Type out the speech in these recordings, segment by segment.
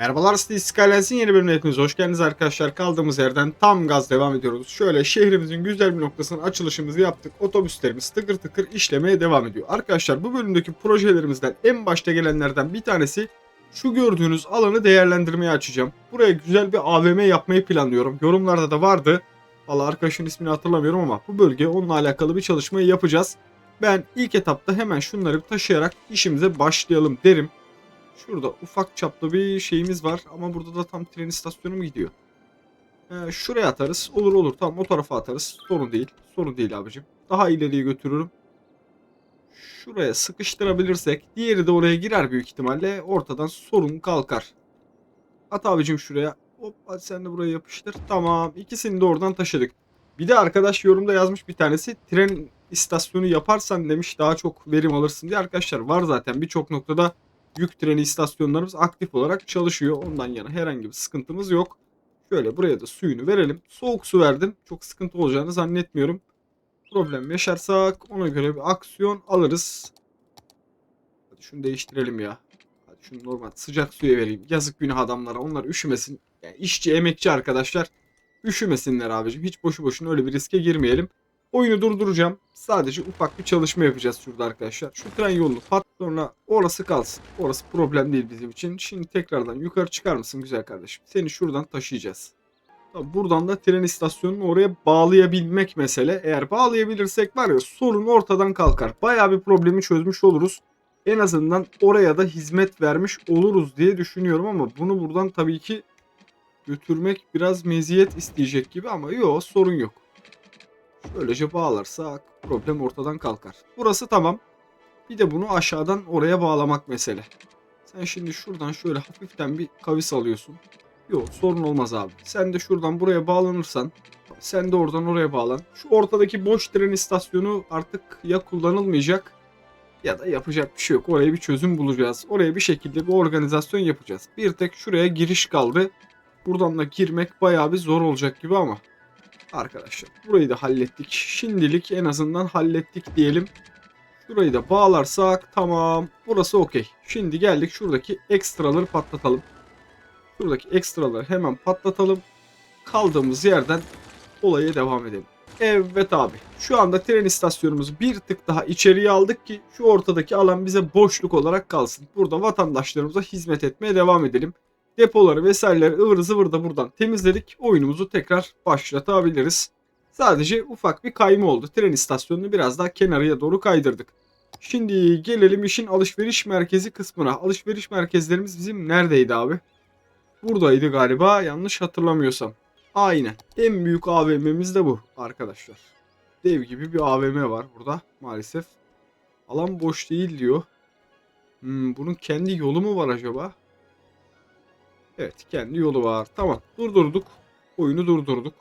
Merhabalar, City Skylines yeni bölümüne hepiniz hoş geldiniz arkadaşlar. Kaldığımız yerden tam gaz devam ediyoruz. Şöyle şehrimizin güzel bir noktasının açılışımızı yaptık. Otobüslerimiz tıkır tıkır işlemeye devam ediyor. Arkadaşlar bu bölümdeki projelerimizden en başta gelenlerden bir tanesi şu gördüğünüz alanı değerlendirmeye açacağım. Buraya güzel bir AVM yapmayı planlıyorum. Yorumlarda da vardı. Valla arkadaşın ismini hatırlamıyorum ama bu bölge onunla alakalı bir çalışmayı yapacağız. Ben ilk etapta hemen şunları taşıyarak işimize başlayalım derim. Şurada ufak çaplı bir şeyimiz var ama burada da tam tren istasyonu mu gidiyor? Şuraya atarız. Olur olur, tamam, o tarafa atarız. Sorun değil. Sorun değil abicim. Daha ileriye götürürüm. Şuraya sıkıştırabilirsek diğeri de oraya girer büyük ihtimalle. Ortadan sorun kalkar. At abicim şuraya. Hop, hadi sen de buraya yapıştır. Tamam, ikisini de oradan taşıdık. Bir de arkadaş yorumda yazmış bir tanesi, tren istasyonu yaparsan demiş daha çok verim alırsın diye. Arkadaşlar var zaten birçok noktada yük treni istasyonlarımız aktif olarak çalışıyor. Ondan yana herhangi bir sıkıntımız yok. Şöyle buraya da suyunu verelim. Soğuk su verdim. Çok sıkıntı olacağını zannetmiyorum. Problem yaşarsak ona göre bir aksiyon alırız. Hadi şunu değiştirelim ya. Hadi şunu normal sıcak suya vereyim. Yazık günah adamlara. Onlar üşümesin. Yani işçi, emekçi arkadaşlar üşümesinler abicim. Hiç boşu boşuna öyle bir riske girmeyelim. Oyunu durduracağım. Sadece ufak bir çalışma yapacağız şurada arkadaşlar. Şu tren yolunu pat, sonra orası kalsın. Orası problem değil bizim için. Şimdi tekrardan yukarı çıkar mısın güzel kardeşim? Seni şuradan taşıyacağız. Tabii buradan da tren istasyonunu oraya bağlayabilmek mesele. Eğer bağlayabilirsek var ya, sorun ortadan kalkar. Bayağı bir problemi çözmüş oluruz. En azından oraya da hizmet vermiş oluruz diye düşünüyorum ama bunu buradan tabii ki götürmek biraz meziyet isteyecek gibi, ama yok, sorun yok. Şöylece bağlarsak problem ortadan kalkar. Burası tamam. Bir de bunu aşağıdan oraya bağlamak mesele. Sen şimdi şuradan şöyle hafiften bir kavis alıyorsun. Yok, sorun olmaz abi. Sen de şuradan buraya bağlanırsan, sen de oradan oraya bağlan. Şu ortadaki boş tren istasyonu artık ya kullanılmayacak ya da yapacak bir şey yok. Oraya bir çözüm bulacağız. Oraya bir şekilde bir organizasyon yapacağız. Bir tek şuraya giriş kaldı. Buradan da girmek bayağı bir zor olacak gibi ama arkadaşlar burayı da hallettik. Şimdilik en azından hallettik diyelim. Şurayı da bağlarsak tamam. Burası okey. Şimdi geldik şuradaki ekstraları patlatalım. Şuradaki ekstraları hemen patlatalım. Kaldığımız yerden olaya devam edelim. Evet abi. Şu anda tren istasyonumuzu bir tık daha içeriye aldık ki şu ortadaki alan bize boşluk olarak kalsın. Burada vatandaşlarımıza hizmet etmeye devam edelim. Depoları vesaireleri ıvır zıvır da buradan temizledik. Oyunumuzu tekrar başlatabiliriz. Sadece ufak bir kayma oldu. Tren istasyonunu biraz daha kenarıya doğru kaydırdık. Şimdi gelelim işin alışveriş merkezi kısmına. Alışveriş merkezlerimiz bizim neredeydi abi? Buradaydı galiba, yanlış hatırlamıyorsam. Aynen. En büyük AVM'miz de bu arkadaşlar. Dev gibi bir AVM var burada maalesef. Alan boş değil diyor. Bunun kendi yolu mu var acaba? Evet, kendi yolu var. Tamam, durdurduk. Oyunu durdurduk.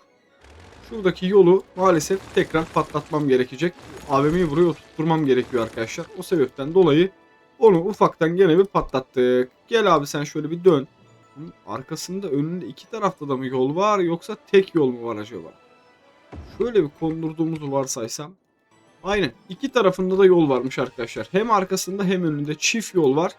Şuradaki yolu maalesef tekrar patlatmam gerekecek. AVM'yi buraya oturtmam gerekiyor arkadaşlar. O sebepten dolayı onu ufaktan gene bir patlattık. Gel abi sen şöyle bir dön. Bunun arkasında, önünde iki tarafta da mı yol var yoksa tek yol mu var acaba? Şöyle bir kondurduğumuzu varsaysam. Aynen, iki tarafında da yol varmış arkadaşlar. Hem arkasında hem önünde çift yol var.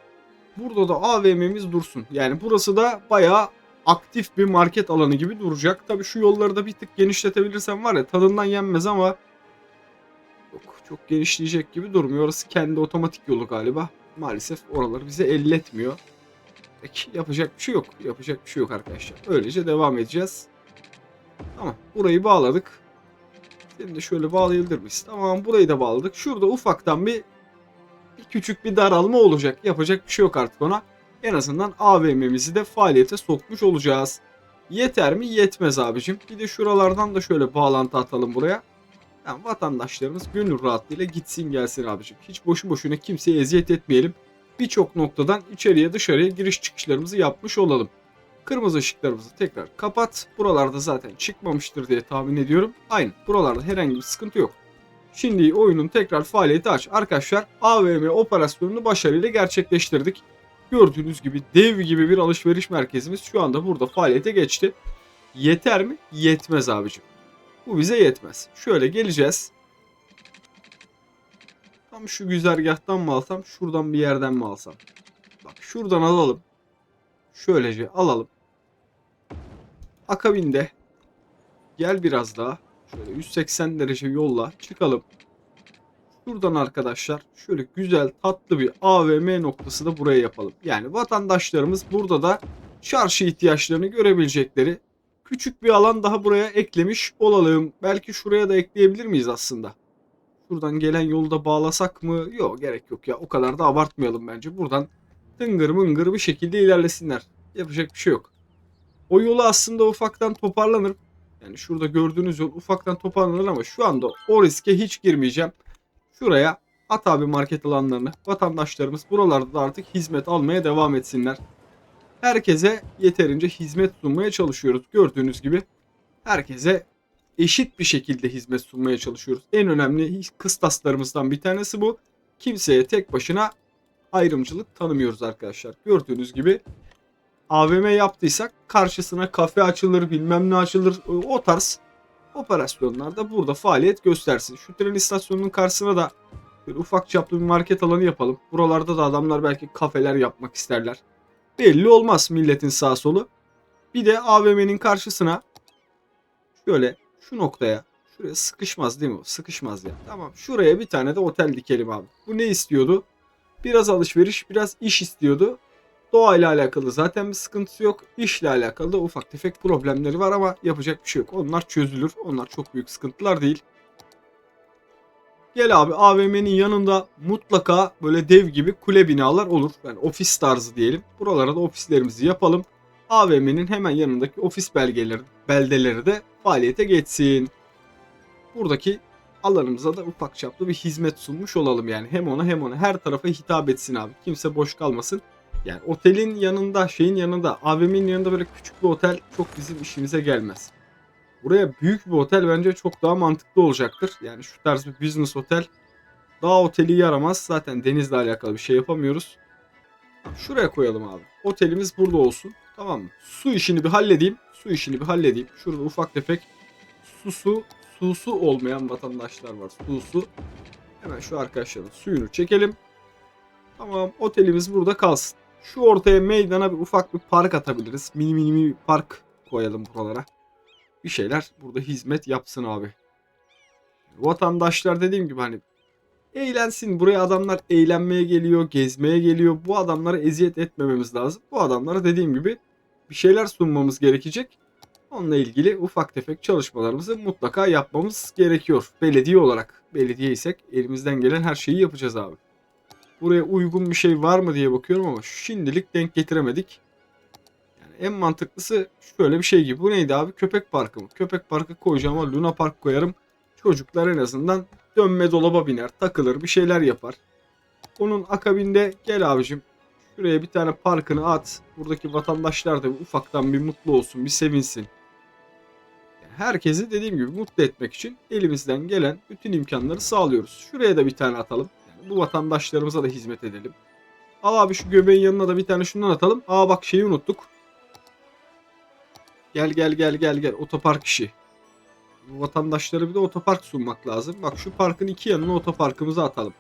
Burada da AVM'miz dursun. Yani burası da bayağı aktif bir market alanı gibi duracak. Tabii şu yolları da bir tık genişletebilirsem var ya, tadından yenmez ama yok, çok genişleyecek gibi durmuyor. Orası kendi otomatik yolu galiba. Maalesef oraları bize elletmiyor. Peki, yapacak bir şey yok. Yapacak bir şey yok arkadaşlar. Öylece devam edeceğiz. Tamam, burayı bağladık. Seni de şöyle bağlayabilir miyiz? Tamam, burayı da bağladık. Şurada ufaktan bir küçük bir daralma olacak. Yapacak bir şey yok artık ona. En azından AVM'mizi de faaliyete sokmuş olacağız. Yeter mi? Yetmez abicim. Bir de şuralardan da şöyle bağlantı atalım buraya. Yani vatandaşlarımız gönül rahatlığıyla gitsin gelsin abicim. Hiç boşu boşuna kimseye eziyet etmeyelim. Birçok noktadan içeriye dışarıya giriş çıkışlarımızı yapmış olalım. Kırmızı ışıklarımızı tekrar kapat. Buralarda zaten çıkmamıştır diye tahmin ediyorum. Aynen, buralarda herhangi bir sıkıntı yok. Şimdi oyunun tekrar faaliyeti aç. Arkadaşlar, AVM operasyonunu başarıyla gerçekleştirdik. Gördüğünüz gibi dev gibi bir alışveriş merkezimiz şu anda burada faaliyete geçti. Yeter mi? Yetmez abicim. Bu bize yetmez. Şöyle geleceğiz. Tam şu güzergahtan mı alsam, şuradan bir yerden mi alsam? Bak, şuradan alalım. şöylece alalım. Akabinde gel biraz daha. Şöyle 180 derece yolla çıkalım. Şuradan arkadaşlar şöyle güzel tatlı bir AVM noktası da buraya yapalım. Yani vatandaşlarımız burada da çarşı ihtiyaçlarını görebilecekleri küçük bir alan daha buraya eklemiş olalım. Belki şuraya da ekleyebilir miyiz aslında? Şuradan gelen yolu da bağlasak mı? Yok, gerek yok ya. O kadar da abartmayalım bence. Buradan tıngır mıngır bir şekilde ilerlesinler. Yapacak bir şey yok. O yolu aslında ufaktan toparlanır. Yani şurada gördüğünüz yol ufaktan toparlanır ama şu anda o riske hiç girmeyeceğim. Şuraya at abi market alanlarını. Vatandaşlarımız buralarda da artık hizmet almaya devam etsinler. Herkese yeterince hizmet sunmaya çalışıyoruz. Gördüğünüz gibi herkese eşit bir şekilde hizmet sunmaya çalışıyoruz. En önemli kıstaslarımızdan bir tanesi bu. Kimseye tek başına ayrımcılık tanımıyoruz arkadaşlar. Gördüğünüz gibi AVM yaptıysak karşısına kafe açılır, bilmem ne açılır. O tarz operasyonlarda burada faaliyet göstersin. Şu tren istasyonunun karşısına da böyle ufak çaplı bir market alanı yapalım. Buralarda da adamlar belki kafeler yapmak isterler. Belli olmaz milletin sağ solu. Bir de AVM'nin karşısına şöyle şu noktaya, şuraya sıkışmaz değil mi? Sıkışmaz ya. Tamam, şuraya bir tane de otel dikelim abi. Bu ne istiyordu? Biraz alışveriş, biraz iş istiyordu. Doğayla alakalı zaten bir sıkıntısı yok. İşle alakalı da ufak tefek problemleri var ama yapacak bir şey yok. Onlar çözülür. Onlar çok büyük sıkıntılar değil. Gel abi, AVM'nin yanında mutlaka böyle dev gibi kule binalar olur. Yani ofis tarzı diyelim. Buralara da ofislerimizi yapalım. AVM'nin hemen yanındaki ofis beldeleri de faaliyete geçsin. Buradaki alanımıza da ufak çaplı bir hizmet sunmuş olalım yani. Hem ona hem ona, her tarafa hitap etsin abi. Kimse boş kalmasın. Yani otelin yanında, şeyin yanında, AVM'nin yanında böyle küçük bir otel çok bizim işimize gelmez. Buraya büyük bir otel bence çok daha mantıklı olacaktır. Yani şu tarz bir business otel daha oteli yaramaz. Zaten denizle alakalı bir şey yapamıyoruz. Şuraya koyalım abi. Otelimiz burada olsun. Tamam mı? Su işini bir halledeyim. Su işini bir halledeyim. Şurada ufak tefek susu olmayan vatandaşlar var. Susu. Hemen şu arkadaşların suyunu çekelim. Tamam, otelimiz burada kalsın. Şu ortaya meydana bir ufak bir park atabiliriz. Mini mini bir park koyalım buralara. Bir şeyler burada hizmet yapsın abi. Vatandaşlar dediğim gibi hani eğlensin. Buraya adamlar eğlenmeye geliyor, gezmeye geliyor. Bu adamlara eziyet etmememiz lazım. Bu adamlara dediğim gibi bir şeyler sunmamız gerekecek. Onunla ilgili ufak tefek çalışmalarımızı mutlaka yapmamız gerekiyor. Belediye olarak. Belediye isek elimizden gelen her şeyi yapacağız abi. Buraya uygun bir şey var mı diye bakıyorum ama şimdilik denk getiremedik. Yani en mantıklısı şöyle bir şey gibi. Bu neydi abi? Köpek parkı mı? Köpek parkı koyacağım ama Luna Park koyarım. Çocuklar en azından dönme dolaba biner, takılır, bir şeyler yapar. Onun akabinde gel abicim, şuraya bir tane parkını at. Buradaki vatandaşlar da ufaktan bir mutlu olsun, bir sevinsin. Yani herkesi dediğim gibi mutlu etmek için elimizden gelen bütün imkanları sağlıyoruz. Şuraya da bir tane atalım. Yani bu vatandaşlarımıza da hizmet edelim. Al abi, şu göbeğin yanına da bir tane şundan atalım. Aa bak, şeyi unuttuk. Gel gel gel gel gel, otopark işi. Bu vatandaşlara bir de otopark sunmak lazım. Bak, şu parkın iki yanına otoparkımızı atalım.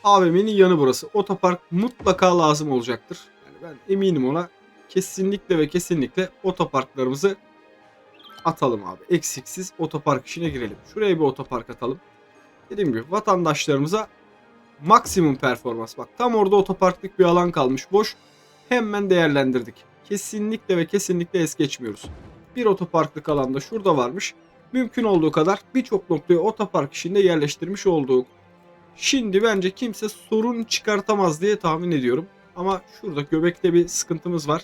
AVM'nin yanı burası. Otopark mutlaka lazım olacaktır. Yani ben eminim ona. Kesinlikle ve kesinlikle otoparklarımızı atalım abi. Eksiksiz otopark işine girelim. Şuraya bir otopark atalım. Dediğim gibi vatandaşlarımıza maksimum performans. Bak, tam orada otoparklık bir alan kalmış boş. Hemen değerlendirdik. Kesinlikle ve kesinlikle es geçmiyoruz. Bir otoparklık alanda şurada varmış. Mümkün olduğu kadar birçok noktaya otopark işinde yerleştirmiş olduk. Şimdi bence kimse sorun çıkartamaz diye tahmin ediyorum. Ama şurada Göbek'te bir sıkıntımız var.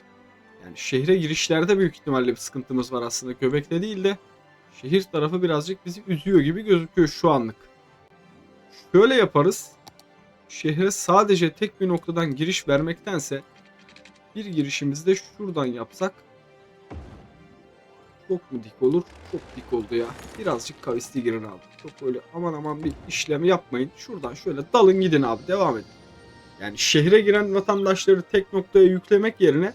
Yani şehre girişlerde büyük ihtimalle bir sıkıntımız var aslında. Göbek'te değil de şehir tarafı birazcık bizi üzüyor gibi gözüküyor şu anlık. Şöyle yaparız. Şehre sadece tek bir noktadan giriş vermektense bir girişimizi de şuradan yapsak çok mu dik olur? Çok dik oldu ya. Birazcık kavisli girin abi. Çok böyle aman aman bir işlem yapmayın. Şuradan şöyle dalın gidin abi. Devam edin. Yani şehre giren vatandaşları tek noktaya yüklemek yerine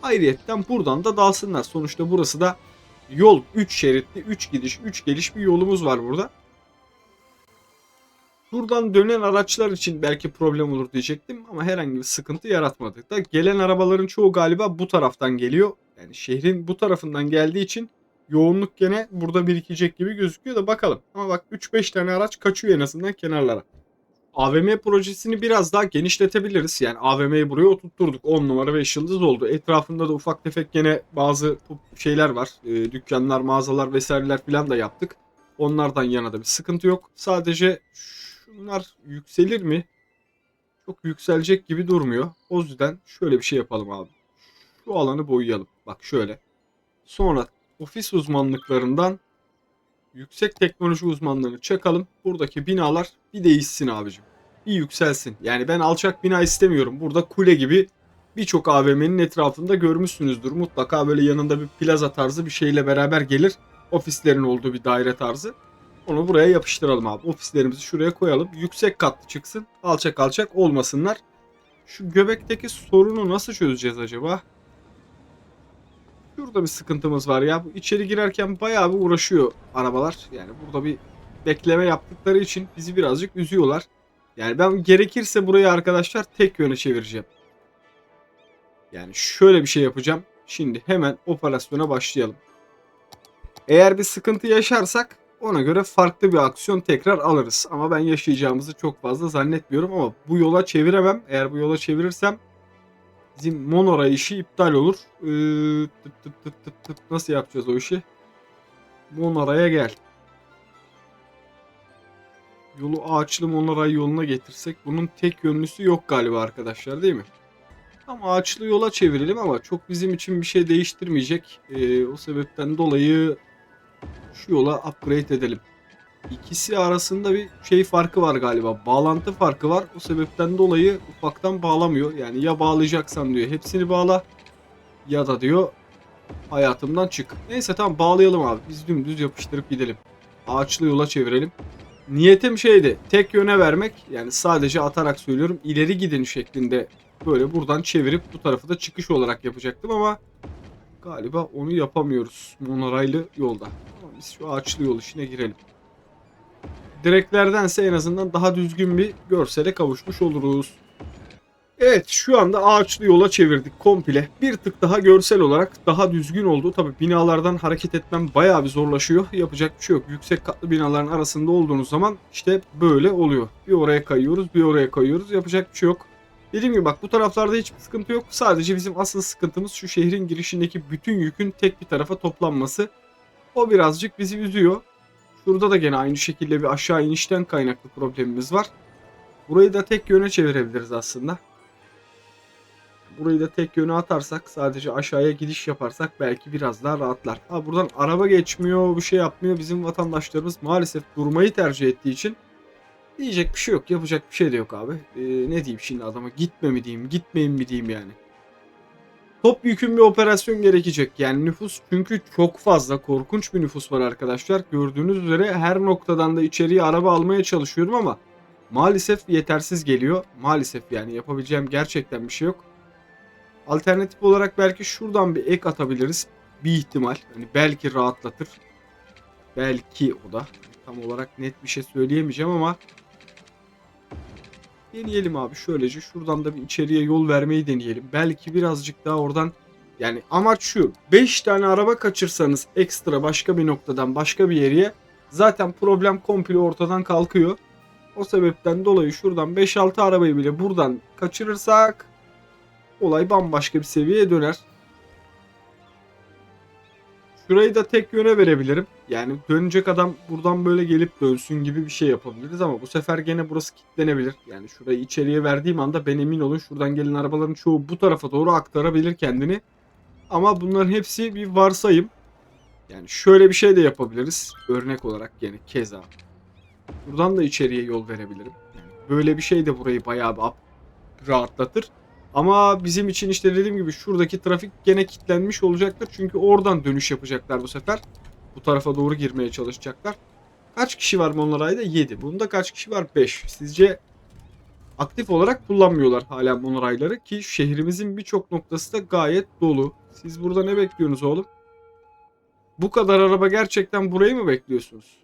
ayrıyetten buradan da dalsınlar. Sonuçta burası da yol. 3 şeritli, 3 gidiş, 3 geliş bir yolumuz var burada. Şuradan dönen araçlar için belki problem olur diyecektim ama herhangi bir sıkıntı yaratmadı. Da gelen arabaların çoğu galiba bu taraftan geliyor. Yani şehrin bu tarafından geldiği için yoğunluk gene burada birikecek gibi gözüküyor da bakalım. Ama bak 3-5 tane araç kaçıyor en azından kenarlara. AVM projesini biraz daha genişletebiliriz. Yani AVM'yi buraya oturtturduk. 10 numara 5 yıldız oldu. Etrafında da ufak tefek gene bazı şeyler var. Dükkanlar, mağazalar vesaireler falan da yaptık. Onlardan yana da bir sıkıntı yok. Sadece şunlar yükselir mi? Çok yükselecek gibi durmuyor. O yüzden şöyle bir şey yapalım abi. Şu alanı boyayalım. Bak şöyle. Sonra ofis uzmanlıklarından yüksek teknoloji uzmanlarını çakalım. Buradaki binalar bir değişsin abicim. Bir yükselsin. Yani ben alçak bina istemiyorum. Burada kule gibi birçok AVM'nin etrafında görmüşsünüzdür. Mutlaka böyle yanında bir plaza tarzı bir şeyle beraber gelir. Ofislerin olduğu bir daire tarzı. Onu buraya yapıştıralım abi. Ofislerimizi şuraya koyalım. Yüksek katlı çıksın. Alçak alçak olmasınlar. Şu göbekteki sorunu nasıl çözeceğiz acaba? Şurada bir sıkıntımız var ya. Bu içeri girerken bayağı bir uğraşıyor arabalar. Yani burada bir bekleme yaptıkları için bizi birazcık üzüyorlar. Yani ben gerekirse burayı arkadaşlar tek yöne çevireceğim. Yani şöyle bir şey yapacağım. Şimdi hemen operasyona başlayalım. Eğer bir sıkıntı yaşarsak ona göre farklı bir aksiyon tekrar alırız. Ama ben yaşayacağımızı çok fazla zannetmiyorum ama bu yola çeviremem. Eğer bu yola çevirirsem bizim Monora işi iptal olur. Nasıl yapacağız o işi? Monora'ya gel. Yolu ağaçlı Monora yoluna getirsek bunun tek yönlüsü yok galiba arkadaşlar değil mi? Tam ağaçlı yola çevirelim ama çok bizim için bir şey değiştirmeyecek. O sebepten dolayı şu yola upgrade edelim. İkisi arasında bir şey farkı var galiba. Bağlantı farkı var. O sebepten dolayı ufaktan bağlamıyor. Yani ya bağlayacaksan diyor hepsini bağla ya da diyor hayatımdan çık. Neyse tamam bağlayalım abi. Biz dümdüz yapıştırıp gidelim. Ağaçlı yola çevirelim. Niyetim şeydi. Tek yöne vermek. Yani sadece atarak söylüyorum. İleri gidin şeklinde böyle buradan çevirip bu tarafı da çıkış olarak yapacaktım ama galiba onu yapamıyoruz. Monoraylı yolda. Ama biz şu ağaçlı yol işine girelim. Direklerdense en azından daha düzgün bir görsele kavuşmuş oluruz. Evet şu anda ağaçlı yola çevirdik komple. Bir tık daha görsel olarak daha düzgün oldu. Tabi binalardan hareket etmem bayağı bir zorlaşıyor. Yapacak bir şey yok. Yüksek katlı binaların arasında olduğunuz zaman işte böyle oluyor. Bir oraya kayıyoruz bir oraya kayıyoruz. Yapacak bir şey yok. Dediğim gibi bak bu taraflarda hiçbir sıkıntı yok. Sadece bizim asıl sıkıntımız şu şehrin girişindeki bütün yükün tek bir tarafa toplanması. O birazcık bizi üzüyor. Şurada da gene aynı şekilde bir aşağı inişten kaynaklı problemimiz var. Burayı da tek yöne çevirebiliriz aslında. Burayı da tek yöne atarsak sadece aşağıya gidiş yaparsak belki biraz daha rahatlar. Ha buradan araba geçmiyor bir şey yapmıyor. Bizim vatandaşlarımız maalesef durmayı tercih ettiği için diyecek bir şey yok. Yapacak bir şey de yok abi. Ne diyeyim şimdi adama gitme mi diyeyim gitmeyin mi diyeyim yani. Topyekün bir operasyon gerekecek. Yani nüfus çünkü çok fazla korkunç bir nüfus var arkadaşlar. Gördüğünüz üzere her noktadan da içeriye araba almaya çalışıyorum ama maalesef yetersiz geliyor. Maalesef yani yapabileceğim gerçekten bir şey yok. Alternatif olarak belki şuradan bir ek atabiliriz. Bir ihtimal. Hani belki rahatlatır. Belki o da. Tam olarak net bir şey söyleyemeyeceğim ama deneyelim abi şöylece. Şuradan da bir içeriye yol vermeyi deneyelim. Belki birazcık daha oradan yani amaç şu. 5 tane araba kaçırsanız ekstra başka bir noktadan başka bir yere zaten problem komple ortadan kalkıyor. O sebepten dolayı şuradan 5-6 arabayı bile buradan kaçırırsak olay bambaşka bir seviyeye döner. Şurayı da tek yöne verebilirim. Yani dönecek adam buradan böyle gelip dönsün gibi bir şey yapabiliriz ama bu sefer gene burası kilitlenebilir. Yani şurayı içeriye verdiğim anda ben emin olun şuradan gelen arabaların çoğu bu tarafa doğru aktarabilir kendini. Ama bunların hepsi bir varsayım. Yani şöyle bir şey de yapabiliriz. Örnek olarak gene keza. Buradan da içeriye yol verebilirim. Yani böyle bir şey de burayı bayağı bir rahatlatır. Ama bizim için işte dediğim gibi şuradaki trafik gene kilitlenmiş olacaktır. Çünkü oradan dönüş yapacaklar bu sefer. Bu tarafa doğru girmeye çalışacaklar. Kaç kişi var Monaray'da? 7. Bunda kaç kişi var? 5. Sizce aktif olarak kullanmıyorlar hala Monaray'ları ki şehrimizin birçok noktası da gayet dolu. Siz burada ne bekliyorsunuz oğlum? Bu kadar araba gerçekten burayı mı bekliyorsunuz?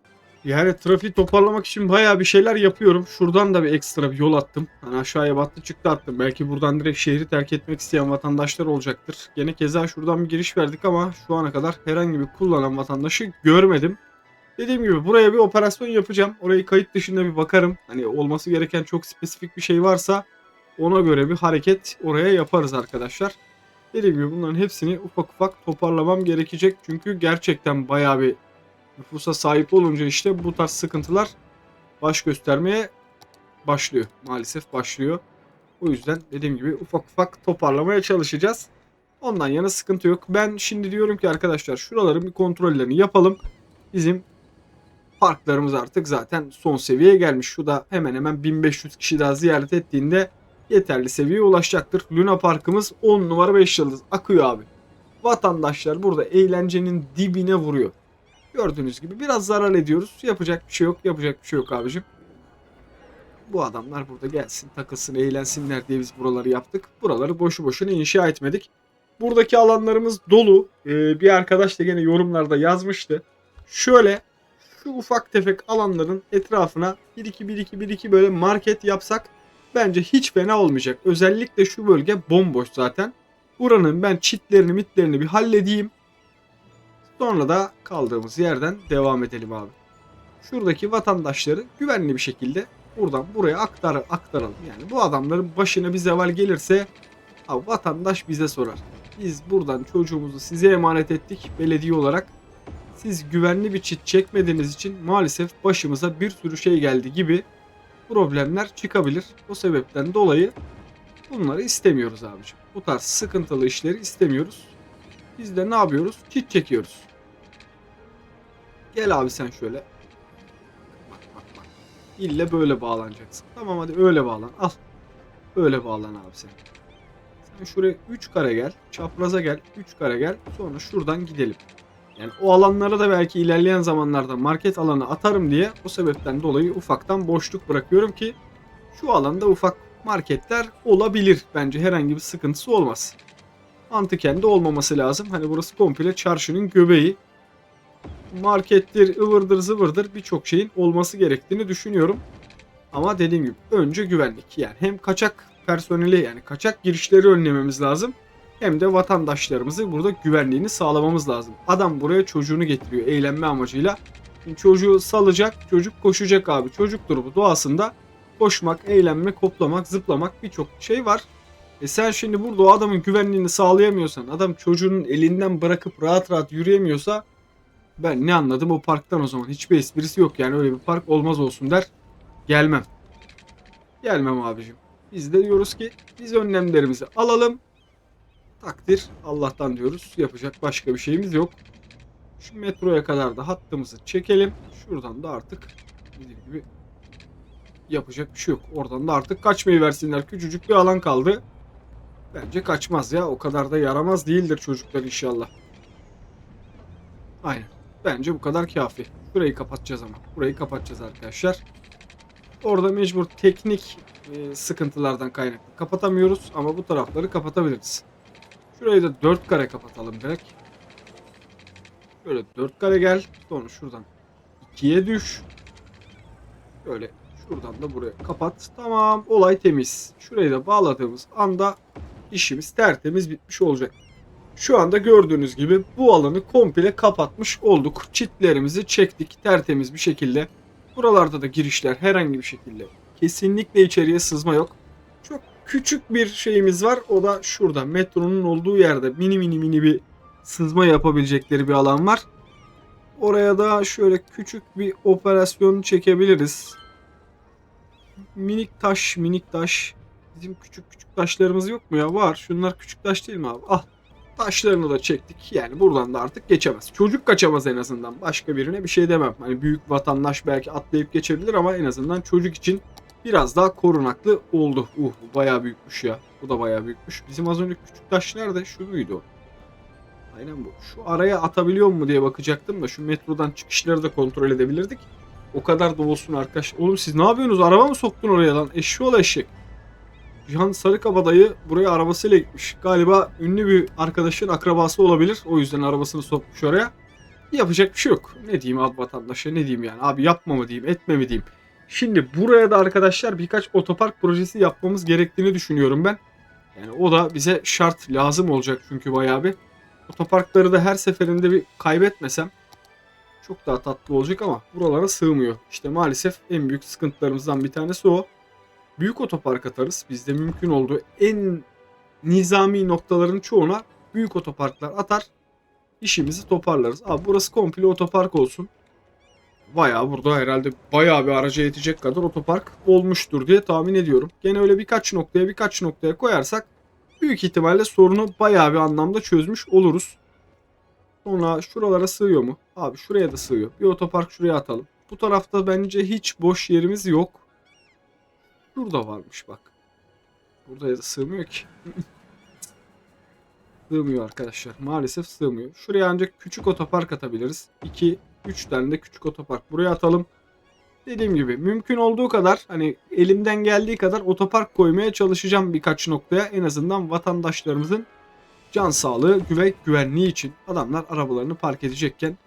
Yani trafiği toparlamak için bayağı bir şeyler yapıyorum. Şuradan da bir ekstra bir yol attım. Hani aşağıya battı çıktı attım. Belki buradan direkt şehri terk etmek isteyen vatandaşlar olacaktır. Gene keza şuradan bir giriş verdik ama şu ana kadar herhangi bir kullanan vatandaşı görmedim. Dediğim gibi buraya bir operasyon yapacağım. Orayı kayıt dışında bir bakarım. Hani olması gereken çok spesifik bir şey varsa ona göre bir hareket oraya yaparız arkadaşlar. Dediğim gibi bunların hepsini ufak ufak toparlamam gerekecek. Çünkü gerçekten bayağı bir nüfusa sahip olunca işte bu tarz sıkıntılar baş göstermeye başlıyor. Maalesef başlıyor. O yüzden dediğim gibi ufak ufak toparlamaya çalışacağız. Ondan yana sıkıntı yok. Ben şimdi diyorum ki arkadaşlar şuraların bir kontrollerini yapalım. Bizim parklarımız artık zaten son seviyeye gelmiş. Şu da hemen hemen 1500 kişi daha ziyaret ettiğinde yeterli seviyeye ulaşacaktır. Luna Parkımız 10 numara 5 yıldız akıyor abi. Vatandaşlar burada eğlencenin dibine vuruyor. Gördüğünüz gibi biraz zarar ediyoruz. Yapacak bir şey yok. Yapacak bir şey yok abicim. Bu adamlar burada gelsin, takılsın, eğlensinler diye biz buraları yaptık. Buraları boşu boşuna inşa etmedik. Buradaki alanlarımız dolu. Bir arkadaş da gene yorumlarda yazmıştı. Şöyle şu ufak tefek alanların etrafına 1-2 böyle market yapsak bence hiç fena olmayacak. Özellikle şu bölge bomboş zaten. Buranın ben çitlerini mitlerini bir halledeyim. Sonra da kaldığımız yerden devam edelim abi. Şuradaki vatandaşları güvenli bir şekilde buradan buraya aktaralım. Yani bu adamların başına bir zeval gelirse abi vatandaş bize sorar. Biz buradan çocuğumuzu size emanet ettik belediye olarak. Siz güvenli bir çit çekmediğiniz için maalesef başımıza bir sürü şey geldi gibi problemler çıkabilir. O sebepten dolayı bunları istemiyoruz abicim. Bu tarz sıkıntılı işleri istemiyoruz. Biz de ne yapıyoruz? Çit çekiyoruz. Gel abi sen şöyle. Bak. İlle böyle bağlanacaksın. Tamam hadi öyle bağlan. Al. Öyle bağlan abi sen. Sen şuraya 3 kare gel. Çapraza gel. 3 kare gel. Sonra şuradan gidelim. Yani o alanlara da belki ilerleyen zamanlarda market alanı atarım diye o sebepten dolayı ufaktan boşluk bırakıyorum ki şu alanda ufak marketler olabilir. Bence herhangi bir sıkıntısı olmaz. Mantıken de olmaması lazım. Hani burası komple çarşının göbeği. Markettir, ıvırdır zıvırdır birçok şeyin olması gerektiğini düşünüyorum. Ama dediğim gibi önce güvenlik. Yani hem kaçak personeli yani kaçak girişleri önlememiz lazım. Hem de vatandaşlarımızı burada güvenliğini sağlamamız lazım. Adam buraya çocuğunu getiriyor eğlenme amacıyla. Şimdi çocuğu salacak, çocuk koşacak abi. Çocuktur bu doğasında. Koşmak, eğlenme, koplamak, zıplamak birçok şey var. Sen şimdi burada o adamın güvenliğini sağlayamıyorsan, adam çocuğunun elinden bırakıp rahat rahat yürüyemiyorsa ben ne anladım o parktan o zaman? Hiçbir esprisi yok yani öyle bir park olmaz olsun der. Gelmem. Gelmem abicim. Biz de diyoruz ki biz önlemlerimizi alalım. Takdir Allah'tan diyoruz. Yapacak başka bir şeyimiz yok. Şu metroya kadar da hattımızı çekelim. Şuradan da artık dediğim gibi yapacak bir şey yok. Oradan da artık kaçmayı versinler. Küçücük bir alan kaldı. Bence kaçmaz ya. O kadar da yaramaz değildir çocuklar inşallah. Aynen. Bence bu kadar kafi. Burayı kapatacağız ama. Burayı kapatacağız arkadaşlar. Orada mecbur teknik sıkıntılardan kaynaklı kapatamıyoruz ama bu tarafları kapatabiliriz. Şurayı da 4 kare kapatalım direkt. Böyle 4 kare gel. Sonra şuradan 2'ye düş. Böyle şuradan da buraya kapat. Tamam, olay temiz. Şurayı da bağladığımız anda işimiz tertemiz bitmiş olacak. Şu anda gördüğünüz gibi bu alanı komple kapatmış olduk. Çitlerimizi çektik tertemiz bir şekilde. Buralarda da girişler herhangi bir şekilde kesinlikle içeriye sızma yok. Çok küçük bir şeyimiz var. O da şurada metronun olduğu yerde mini bir sızma yapabilecekleri bir alan var. Oraya da şöyle küçük bir operasyon çekebiliriz. Minik taş. Bizim küçük taşlarımız yok mu ya? Var. Şunlar küçük taş değil mi abi? Al. Taşlarını da çektik. Yani buradan da artık geçemez. Çocuk kaçamaz en azından. Başka birine bir şey demem. Hani büyük vatandaş belki atlayıp geçebilir ama en azından çocuk için biraz daha korunaklı oldu. Bu bayağı büyükmüş ya. Bu da bayağı büyükmüş. Bizim az önce küçük taş nerede? Şu muydu o? Aynen bu. Şu araya atabiliyor mu diye bakacaktım da şu metrodan çıkışları da kontrol edebilirdik. O kadar da olsun arkadaş. Oğlum siz ne yapıyorsunuz? Araba mı soktun oraya lan? Eşşoğlu eşek. Cihan Sarıkabadayı buraya arabasıyla gitmiş. Galiba ünlü bir arkadaşın akrabası olabilir. O yüzden arabasını sokmuş oraya. Yapacak bir şey yok. Ne diyeyim abi vatandaşa, ne diyeyim yani. Abi yapma mı diyeyim, etme mi diyeyim. Şimdi buraya da arkadaşlar birkaç otopark projesi yapmamız gerektiğini düşünüyorum ben. Yani o da bize şart, lazım olacak çünkü bayağı bir. Otoparkları da her seferinde bir kaybetmesem çok daha tatlı olacak ama buralara sığmıyor. İşte maalesef en büyük sıkıntılarımızdan bir tanesi o. Büyük otopark atarız. Bizde mümkün olduğu en nizami noktaların çoğuna büyük otoparklar atar. İşimizi toparlarız. Abi burası komple otopark olsun. Bayağı burada herhalde bayağı bir araca yetecek kadar otopark olmuştur diye tahmin ediyorum. Gene öyle birkaç noktaya koyarsak büyük ihtimalle sorunu bayağı bir anlamda çözmüş oluruz. Sonra şuralara sığıyor mu? Abi şuraya da sığıyor. Bir otopark şuraya atalım. Bu tarafta bence hiç boş yerimiz yok. Burada varmış bak. Burada da sığmıyor ki. Sığmıyor arkadaşlar. Maalesef sığmıyor. Şuraya ancak küçük otopark atabiliriz. 2, 3 tane de küçük otopark buraya atalım. Dediğim gibi mümkün olduğu kadar hani elimden geldiği kadar otopark koymaya çalışacağım birkaç noktaya. En azından vatandaşlarımızın can sağlığı, güvenliği için adamlar arabalarını park edecekken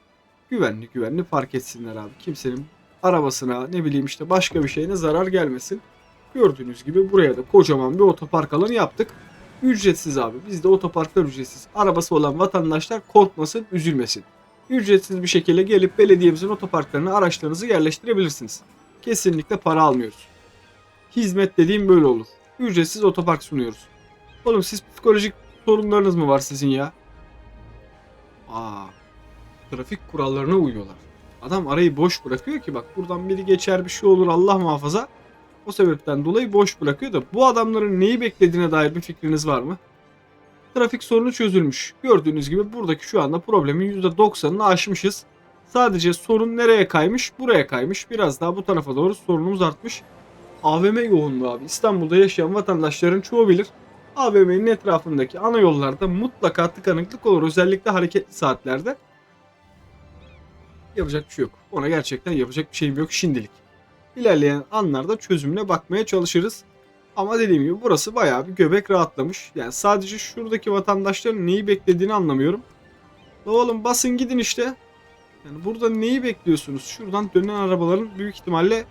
güvenli park etsinler abi. Kimsenin arabasına ne bileyim işte başka bir şeyine zarar gelmesin. Gördüğünüz gibi buraya da kocaman bir otopark alanı yaptık. Ücretsiz abi. Bizde otoparklar ücretsiz. Arabası olan vatandaşlar korkmasın, üzülmesin. Ücretsiz bir şekilde gelip belediyemizin otoparklarına araçlarınızı yerleştirebilirsiniz. Kesinlikle para almıyoruz. Hizmet dediğim böyle olur. Ücretsiz otopark sunuyoruz. Oğlum siz psikolojik sorunlarınız mı var sizin ya? Aa, trafik kurallarına uyuyorlar. Adam arayı boş bırakıyor ki bak buradan biri geçer bir şey olur Allah muhafaza. O sebepten dolayı boş bırakıyor da bu adamların neyi beklediğine dair bir fikriniz var mı? Trafik sorunu çözülmüş. Gördüğünüz gibi buradaki şu anda problemin %90'ını aşmışız. Sadece sorun nereye kaymış? Buraya kaymış. Biraz daha bu tarafa doğru sorunumuz artmış. AVM yoğunluğu abi. İstanbul'da yaşayan vatandaşların çoğu bilir. AVM'nin etrafındaki ana yollarda mutlaka tıkanıklık olur. Özellikle hareketli saatlerde. Yapacak bir şey yok. Ona gerçekten yapacak bir şeyim yok şimdilik. İlerleyen anlarda çözümüne bakmaya çalışırız. Ama dediğim gibi burası bayağı bir göbek rahatlamış. Yani sadece şuradaki vatandaşların neyi beklediğini anlamıyorum. La oğlum basın gidin işte. Yani burada neyi bekliyorsunuz? Şuradan dönen arabaların büyük ihtimalle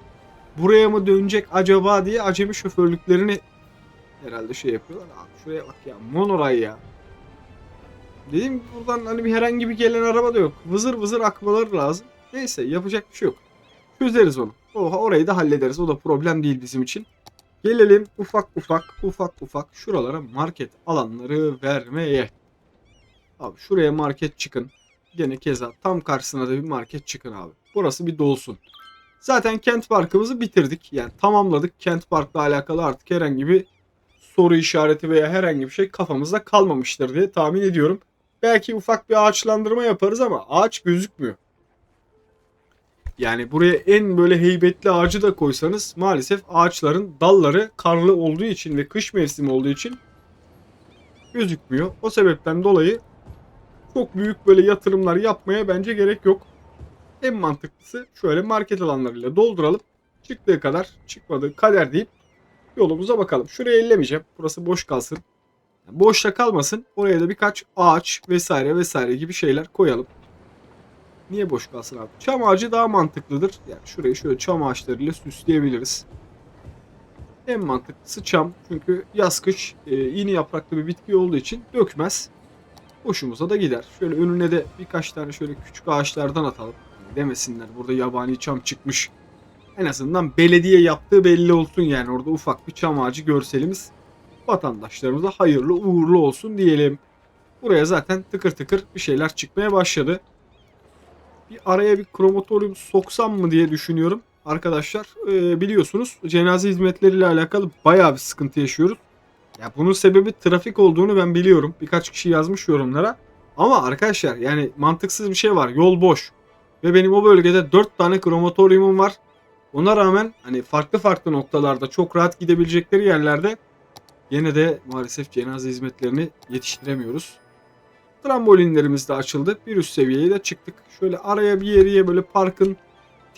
buraya mı dönecek acaba diye acemi şoförlüklerini herhalde şey yapıyorlar. Abi şuraya bak ya, monoray ya. Dediğim gibi buradan hani bir herhangi bir gelen araba da yok. Vızır vızır akmaları lazım. Neyse yapacak bir şey yok. Çözeriz onu. Oha orayı da hallederiz. O da problem değil bizim için. Gelelim ufak ufak şuralara market alanları vermeye. Abi şuraya market çıkın. Gene keza tam karşısına da bir market çıkın abi. Burası bir dolsun. Zaten kent parkımızı bitirdik. Yani tamamladık. Kent parkla alakalı artık herhangi bir soru işareti veya herhangi bir şey kafamızda kalmamıştır diye tahmin ediyorum. Belki ufak bir ağaçlandırma yaparız ama ağaç gözükmüyor. Yani buraya en böyle heybetli ağacı da koysanız maalesef ağaçların dalları karlı olduğu için ve kış mevsimi olduğu için gözükmüyor. O sebepten dolayı çok büyük böyle yatırımlar yapmaya bence gerek yok. En mantıklısı şöyle market alanlarıyla dolduralım. Çıktığı kadar çıkmadığı kader deyip yolumuza bakalım. Şuraya ellemeyeceğim. Burası boş kalsın. Boşta kalmasın. Oraya da birkaç ağaç vesaire gibi şeyler koyalım. Niye boş kalsın abi? Çam ağacı daha mantıklıdır. Yani şurayı şöyle çam ağaçlarıyla süsleyebiliriz. En mantıklısı çam. Çünkü yaz kış yeni yapraklı bir bitki olduğu için dökmez. Hoşumuza da gider. Şöyle önüne de birkaç tane şöyle küçük ağaçlardan atalım. Yani demesinler burada yabani çam çıkmış. En azından belediye yaptığı belli olsun yani. Orada ufak bir çam ağacı görselimiz vatandaşlarımıza hayırlı uğurlu olsun diyelim. Buraya zaten tıkır tıkır bir şeyler çıkmaya başladı. Bir araya bir krematorium soksam mı diye düşünüyorum. Arkadaşlar biliyorsunuz cenaze hizmetleriyle alakalı bayağı bir sıkıntı yaşıyoruz. Ya bunun sebebi trafik olduğunu ben biliyorum. Birkaç kişi yazmış yorumlara. Ama arkadaşlar yani mantıksız bir şey var. Yol boş. Ve benim o bölgede 4 tane krematoriumum var. Ona rağmen hani farklı noktalarda çok rahat gidebilecekleri yerlerde yine de maalesef cenaze hizmetlerini yetiştiremiyoruz. Trambolinlerimiz de açıldı. Bir üst seviyeye de çıktık. Şöyle araya bir yere böyle parkın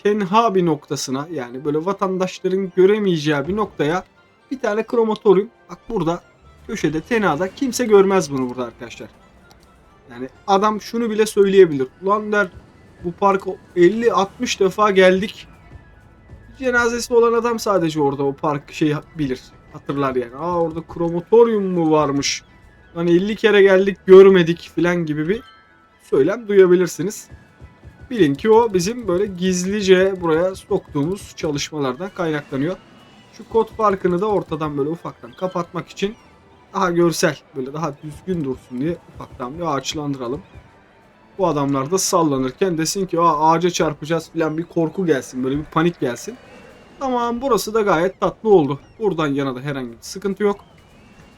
tenha bir noktasına yani böyle vatandaşların göremeyeceği bir noktaya bir tane krematorium. Bak burada köşede tenhada kimse görmez bunu burada arkadaşlar. Yani adam şunu bile söyleyebilir. Ulan der Bu parka 50-60 defa geldik. Cenazesi olan adam sadece orada o park şey bilir. Hatırlar yani. Aa, orada krematoryum mu varmış? Hani 50 kere geldik görmedik filan gibi bir söylem duyabilirsiniz. Bilin ki o bizim böyle gizlice buraya soktuğumuz çalışmalardan kaynaklanıyor. Şu kod farkını da ortadan böyle ufaktan kapatmak için daha görsel, böyle daha düzgün dursun diye ufaktan bir ağaçlandıralım. Bu adamlar da sallanırken desin ki ağaca çarpacağız falan, bir korku gelsin, böyle bir panik gelsin. Tamam, burası da gayet tatlı oldu. Buradan yana da herhangi bir sıkıntı yok.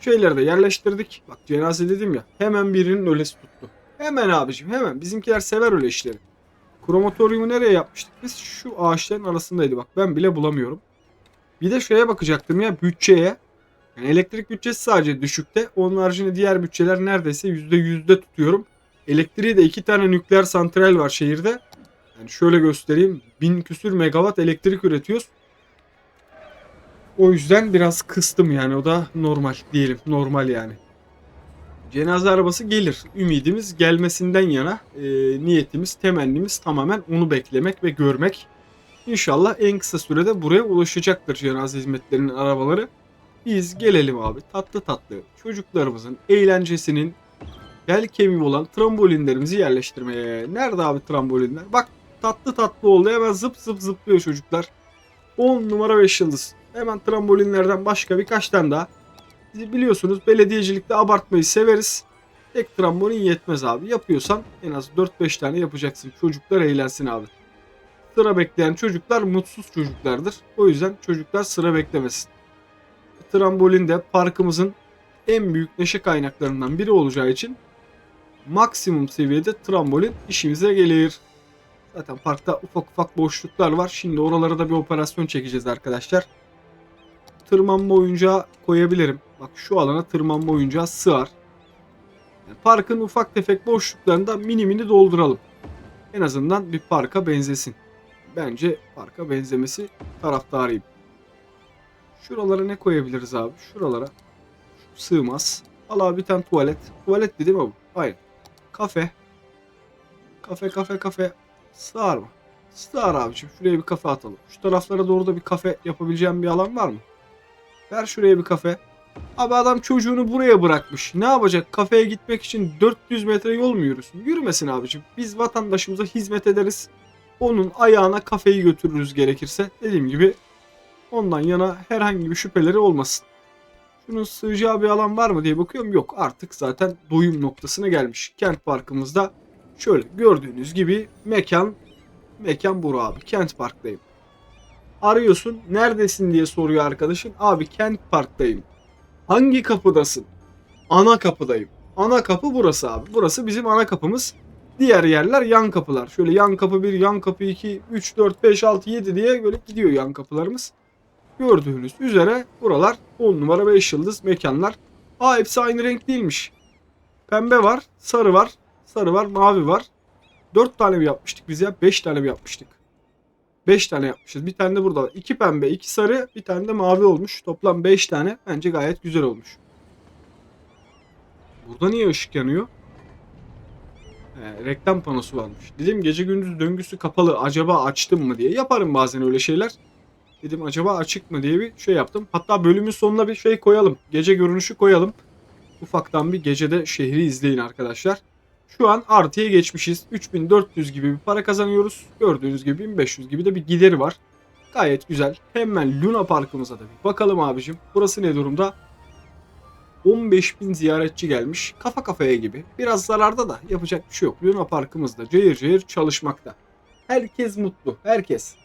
Şeyleri de yerleştirdik. Bak, cenaze dedim ya, hemen birinin ölesi tuttu. Hemen abicim, hemen. Bizimkiler sever öyle işleri. Krematoryumu nereye yapmıştık biz? Şu ağaçların arasındaydı, bak ben bile bulamıyorum. Bir de şeye bakacaktım ya, bütçeye. Yani elektrik bütçesi sadece düşükte. Onun haricinde diğer bütçeler neredeyse %100'de tutuyorum. Elektriği de 2 tane nükleer santral var şehirde. Yani şöyle göstereyim. 1000 küsür megawatt elektrik üretiyoruz. O yüzden biraz kıstım yani, o da normal diyelim. Normal yani. Cenaze arabası gelir. Ümidimiz gelmesinden yana. Niyetimiz, temennimiz tamamen onu beklemek ve görmek. İnşallah en kısa sürede buraya ulaşacaktır cenaze hizmetlerinin arabaları. Biz gelelim abi tatlı tatlı çocuklarımızın eğlencesinin bel kemiği olan trambolinlerimizi yerleştirmeye. Nerede abi trambolinler? Bak, tatlı tatlı oldu, hemen zıp zıp zıplıyor çocuklar. 10 numara 5 yıldız. Hemen trambolinlerden başka birkaç tane daha. Biliyorsunuz belediyecilikte abartmayı severiz. Tek trambolin yetmez abi. Yapıyorsan en az 4-5 tane yapacaksın. Çocuklar eğlensin abi. Sıra bekleyen çocuklar mutsuz çocuklardır. O yüzden çocuklar sıra beklemesin. Trambolin de parkımızın en büyük neşe kaynaklarından biri olacağı için maksimum seviyede trambolin işimize gelir. Zaten parkta ufak ufak boşluklar var. Şimdi oralara da bir operasyon çekeceğiz arkadaşlar. Tırmanma oyuncağı koyabilirim. Bak, şu alana tırmanma oyuncağı sığar. Yani parkın ufak tefek boşluklarında mini mini dolduralım. En azından bir parka benzesin. Bence parka benzemesi taraftarıyım. Şuralara ne koyabiliriz abi? Şuralara sığmaz. Al abi bir tane tuvalet. Tuvalet değil mi bu? Hayır. Kafe. Kafe. Sığar mı? Sığar abiciğim. Şuraya bir kafe atalım. Şu taraflara doğru da bir kafe yapabileceğim bir alan var mı? Ver şuraya bir kafe. Abi adam çocuğunu buraya bırakmış. Ne yapacak? Kafeye gitmek için 400 metre yol mu yürüsün? Yürümesin abicim. Biz vatandaşımıza hizmet ederiz. Onun ayağına kafeyi götürürüz gerekirse. Dediğim gibi ondan yana herhangi bir şüpheleri olmasın. Şunun sığacağı bir alan var mı diye bakıyorum. Yok, artık zaten doyum noktasına gelmiş. Kent parkımızda şöyle gördüğünüz gibi mekan bura abi. Kent parktayım. Arıyorsun, neredesin diye soruyor arkadaşın. Abi Kent parktayım. Hangi kapıdasın? Ana kapıdayım. Ana kapı burası abi. Burası bizim ana kapımız. Diğer yerler yan kapılar. Şöyle yan kapı 1, yan kapı 2, 3, 4, 5, 6, 7 diye böyle gidiyor yan kapılarımız. Gördüğünüz üzere buralar 10 numara 5 yıldız mekanlar. Hepsi aynı renk değilmiş. Pembe var, sarı var, mavi var. 4 tane mi yapmıştık biz ya? 5 tane mi yapmıştık? 5 tane yapmışız. Bir tane de burada var. 2 pembe, 2 sarı, bir tane de mavi olmuş. Toplam 5 tane. Bence gayet güzel olmuş. Burada niye ışık yanıyor? Reklam panosu varmış. Dedim gece gündüz döngüsü kapalı. Acaba açtım mı diye. Yaparım bazen öyle şeyler. Dedim acaba açık mı diye bir şey yaptım. Hatta bölümün sonuna bir şey koyalım. Gece görünüşü koyalım. Ufaktan bir gecede şehri izleyin arkadaşlar. Şu an artıya geçmişiz. 3400 gibi bir para kazanıyoruz. Gördüğünüz gibi 1500 gibi de bir gideri var. Gayet güzel. Hemen Luna Parkımıza da bir bakalım abicim. Burası ne durumda? 15.000 ziyaretçi gelmiş. Kafa kafaya gibi. Biraz zararda da yapacak bir şey yok. Luna Parkımızda cayır cayır çalışmakta. Herkes mutlu. Herkes.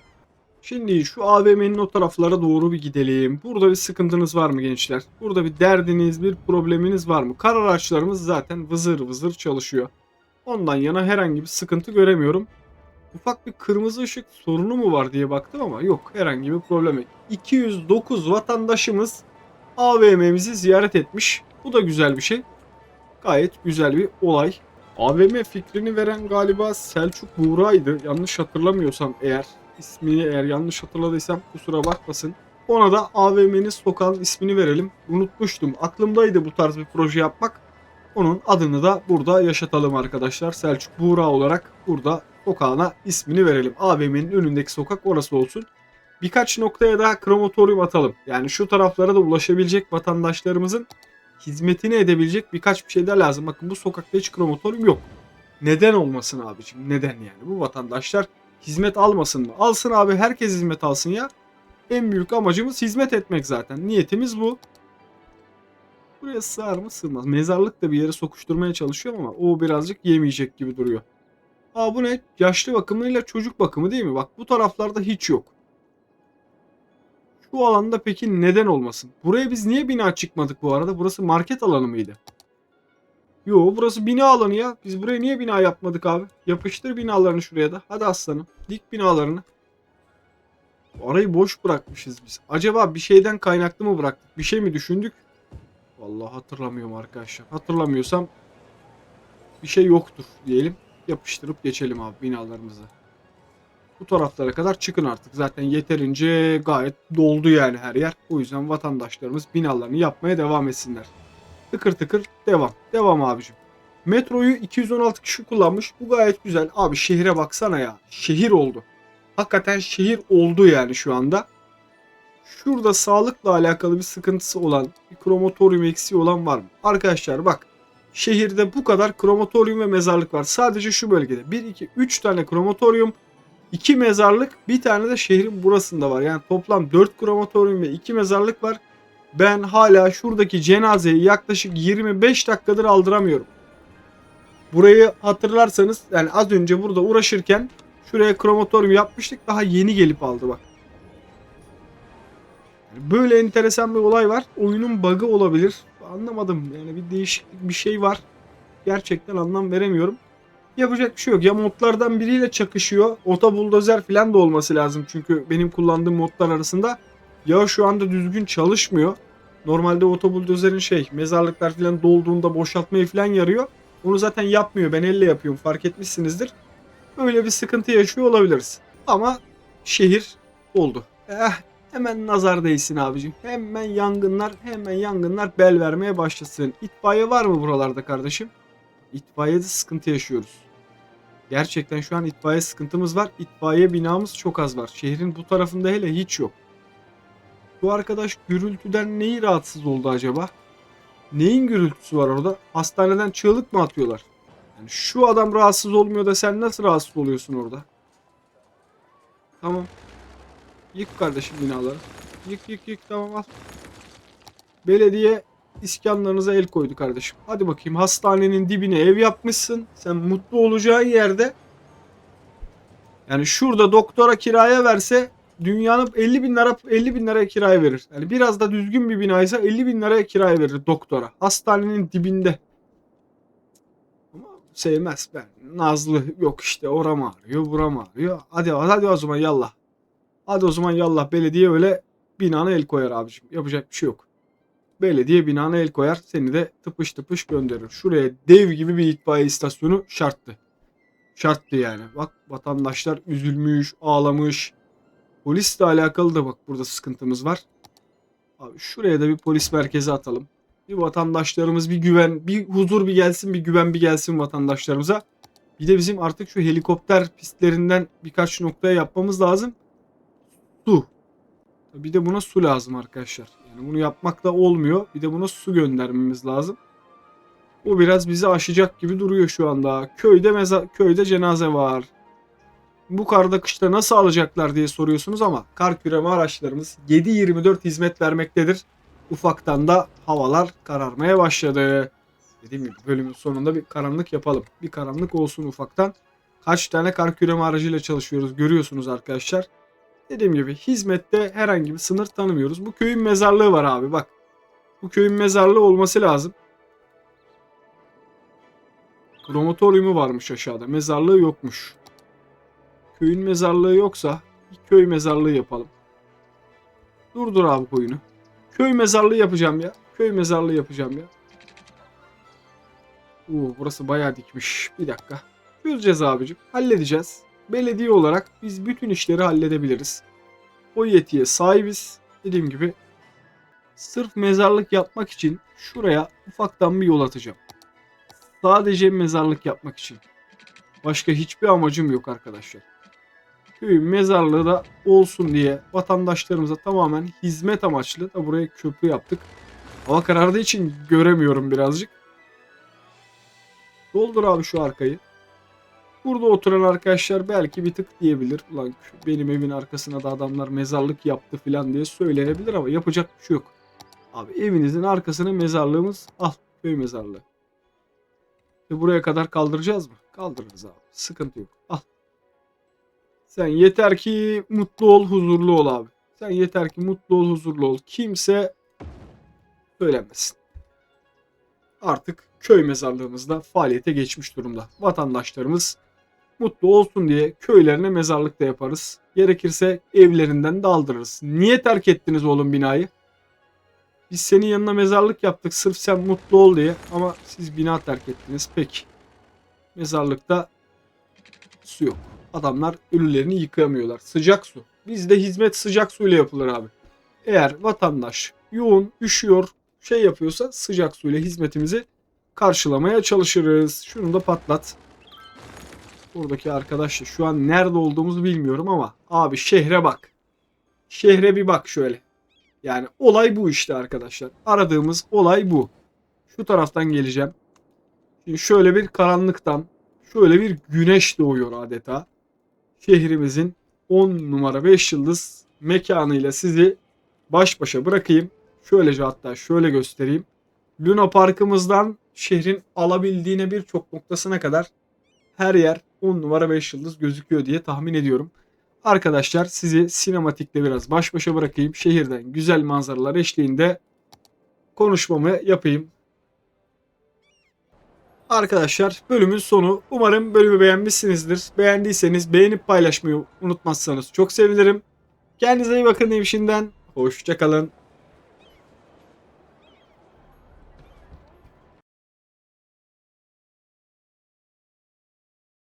Şimdi şu AVM'nin o taraflara doğru bir gidelim. Burada bir sıkıntınız var mı gençler? Burada bir derdiniz, bir probleminiz var mı? Kar araçlarımız zaten vızır vızır çalışıyor. Ondan yana herhangi bir sıkıntı göremiyorum. Ufak bir kırmızı ışık sorunu mu var diye baktım ama yok, herhangi bir problem yok. 209 vatandaşımız AVM'mizi ziyaret etmiş. Bu da güzel bir şey. Gayet güzel bir olay. AVM fikrini veren galiba Selçuk Buğra'ydı. Yanlış hatırlamıyorsam eğer. İsmini eğer yanlış hatırladıysam kusura bakmasın. Ona da AVM'nin sokağın ismini verelim. Unutmuştum. Aklımdaydı bu tarz bir proje yapmak. Onun adını da burada yaşatalım arkadaşlar. Selçuk Buğra olarak burada sokağına ismini verelim. AVM'nin önündeki sokak orası olsun. Birkaç noktaya daha krematoryum atalım. Yani şu taraflara da ulaşabilecek vatandaşlarımızın hizmetini edebilecek birkaç bir şey daha lazım. Bakın bu sokakta hiç krematoryum yok. Neden olmasın abicim? Neden yani? Bu vatandaşlar hizmet almasın mı? Alsın abi, herkes hizmet alsın ya. En büyük amacımız hizmet etmek zaten. Niyetimiz bu. Buraya sığar mı? Sığmaz. Mezarlık da bir yere sokuşturmaya çalışıyorum ama o birazcık yemeyecek gibi duruyor. Aa, bu ne? Yaşlı bakımıyla çocuk bakımı değil mi? Bak bu taraflarda hiç yok. Şu alanda peki neden olmasın? Buraya biz niye bina çıkmadık bu arada? Burası market alanı mıydı? Yo, burası bina alanı ya. Biz buraya niye bina yapmadık abi? Yapıştır binalarını şuraya da. Hadi aslanım. Dik binalarını. Orayı boş bırakmışız biz. Acaba bir şeyden kaynaklı mı bıraktık? Bir şey mi düşündük? Vallahi hatırlamıyorum arkadaşlar. Hatırlamıyorsam bir şey yoktur diyelim. Yapıştırıp geçelim abi binalarımızı. Bu taraflara kadar çıkın artık. Zaten yeterince gayet doldu yani her yer. O yüzden vatandaşlarımız binalarını yapmaya devam etsinler. Tıkır tıkır devam. Devam abicim. Metroyu 216 kişi kullanmış. Bu gayet güzel. Abi şehire baksana ya. Şehir oldu. Hakikaten şehir oldu yani şu anda. Şurada sağlıkla alakalı bir sıkıntısı olan, bir krematoryum eksiği olan var mı? Arkadaşlar bak. Şehirde bu kadar krematoryum ve mezarlık var. Sadece şu bölgede. 1, 2, 3 tane krematoryum, 2 mezarlık, bir tane de şehrin burasında var. Yani toplam 4 krematoryum ve 2 mezarlık var. Ben hala şuradaki cenazeyi yaklaşık 25 dakikadır aldıramıyorum. Burayı hatırlarsanız yani az önce burada uğraşırken şuraya krematoryum yapmıştık. Daha yeni gelip aldı bak. Yani böyle enteresan bir olay var. Oyunun bug'ı olabilir. Anlamadım. Yani bir değişiklik bir şey var. Gerçekten anlam veremiyorum. Yapacak bir şey yok. Ya modlardan biriyle çakışıyor. Otobuldozer falan da olması lazım. Çünkü benim kullandığım modlar arasında ya şu anda düzgün çalışmıyor. Normalde otobuldozerin mezarlıklar falan dolduğunda boşaltmayı falan yarıyor. Onu zaten yapmıyor. Ben elle yapıyorum. Fark etmişsinizdir. Öyle bir sıkıntı yaşıyor olabiliriz. Ama şehir oldu. Hemen nazar değsin abicim. Hemen yangınlar bel vermeye başlasın. İtfaiye var mı buralarda kardeşim? İtfaiyede sıkıntı yaşıyoruz. Gerçekten şu an itfaiye sıkıntımız var. İtfaiye binamız çok az var. Şehrin bu tarafında hele hiç yok. Bu arkadaş gürültüden neyi rahatsız oldu acaba? Neyin gürültüsü var orada? Hastaneden çığlık mı atıyorlar? Yani şu adam rahatsız olmuyor da sen nasıl rahatsız oluyorsun orada? Tamam. Yık kardeşim binaları. Yık tamam al. Belediye iskanlarınıza el koydu kardeşim. Hadi bakayım, hastanenin dibine ev yapmışsın. Sen mutlu olacağın yerde, yani şurada doktora kiraya verse dünyanın 50 bin liraya kiraya verir. Yani biraz da düzgün bir binaysa 50 bin liraya kiraya verir doktora. Hastanenin dibinde. Ama sevmez ben. Nazlı yok işte, oram ağrıyor, buram ağrıyor. Hadi o zaman yallah. Hadi o zaman yallah, belediye öyle binana el koyar abicim. Yapacak bir şey yok. Belediye binana el koyar, seni de tıpış tıpış gönderir. Şuraya dev gibi bir itfaiye istasyonu şarttı. Şarttı yani. Bak vatandaşlar üzülmüş, ağlamış. Polisle alakalı da bak burada sıkıntımız var. Abi şuraya da bir polis merkezi atalım. Bir vatandaşlarımız bir güven, bir huzur bir gelsin, bir güven bir gelsin vatandaşlarımıza. Bir de bizim artık şu helikopter pistlerinden birkaç noktaya yapmamız lazım. Su. Bir de buna su lazım arkadaşlar. Yani bunu yapmak da olmuyor. Bir de buna su göndermemiz lazım. O biraz bizi aşacak gibi duruyor şu anda. Köyde cenaze var. Bu karda kışta nasıl alacaklar diye soruyorsunuz ama kar küreme araçlarımız 7/24 hizmet vermektedir. Ufaktan da havalar kararmaya başladı. Dediğim gibi bölümün sonunda bir karanlık yapalım. Bir karanlık olsun ufaktan. Kaç tane kar küreme aracıyla çalışıyoruz görüyorsunuz arkadaşlar. Dediğim gibi hizmette herhangi bir sınır tanımıyoruz. Bu köyün mezarlığı var abi bak. Bu köyün mezarlığı olması lazım. Krematoryumu varmış aşağıda. Mezarlığı yokmuş. Köyün mezarlığı yoksa bir köy mezarlığı yapalım. Durdur abi koyunu. Köy mezarlığı yapacağım ya. Köy mezarlığı yapacağım ya. Burası bayağı dikmiş. Bir dakika. Çözeceğiz abicim. Halledeceğiz. Belediye olarak biz bütün işleri halledebiliriz. O yetiye sahibiz. Dediğim gibi sırf mezarlık yapmak için şuraya ufaktan bir yol atacağım. Sadece mezarlık yapmak için. Başka hiçbir amacım yok arkadaşlar. Köyün mezarlığı da olsun diye vatandaşlarımıza tamamen hizmet amaçlı da buraya köprü yaptık. Hava karardığı için göremiyorum birazcık. Doldur abi şu arkayı. Burada oturan arkadaşlar belki bir tık diyebilir. Ulan benim evin arkasına da adamlar mezarlık yaptı falan diye söylenebilir ama yapacak bir şey yok. Abi evinizin arkasına mezarlığımız, al köy mezarlığı. Buraya kadar kaldıracağız mı? Kaldırırız abi. Sıkıntı yok. Al. Sen yeter ki mutlu ol, huzurlu ol abi. Sen yeter ki mutlu ol, huzurlu ol. Kimse söylemesin. Artık köy mezarlığımızda faaliyete geçmiş durumda. Vatandaşlarımız mutlu olsun diye köylerine mezarlık da yaparız. Gerekirse evlerinden de aldırırız. Niye terk ettiniz oğlum binayı? Biz senin yanına mezarlık yaptık sırf sen mutlu ol diye ama siz bina terk ettiniz. Peki. Mezarlıkta su yok. Adamlar ölülerini yıkayamıyorlar. Sıcak su. Bizde hizmet sıcak suyla yapılır abi. Eğer vatandaş yoğun, üşüyor, şey yapıyorsa sıcak suyla hizmetimizi karşılamaya çalışırız. Şunu da patlat. Buradaki arkadaş da şu an nerede olduğumuzu bilmiyorum ama abi şehre bak. Şehre bir bak şöyle. Yani olay bu işte arkadaşlar. Aradığımız olay bu. Şu taraftan geleceğim. Şimdi şöyle bir karanlıktan şöyle bir güneş doğuyor adeta. Şehrimizin 10 numara 5 yıldız mekanıyla sizi baş başa bırakayım. Şöylece hatta şöyle göstereyim. Luna Park'ımızdan şehrin alabildiğine birçok noktasına kadar her yer 10 numara 5 yıldız gözüküyor diye tahmin ediyorum. Arkadaşlar sizi sinematikle biraz baş başa bırakayım. Şehirden güzel manzaralar eşliğinde konuşmamı yapayım. Arkadaşlar bölümün sonu. Umarım bölümü beğenmişsinizdir. Beğendiyseniz beğenip paylaşmayı unutmazsanız çok sevinirim. Kendinize iyi bakın diyeyim şimdiden. Hoşça kalın.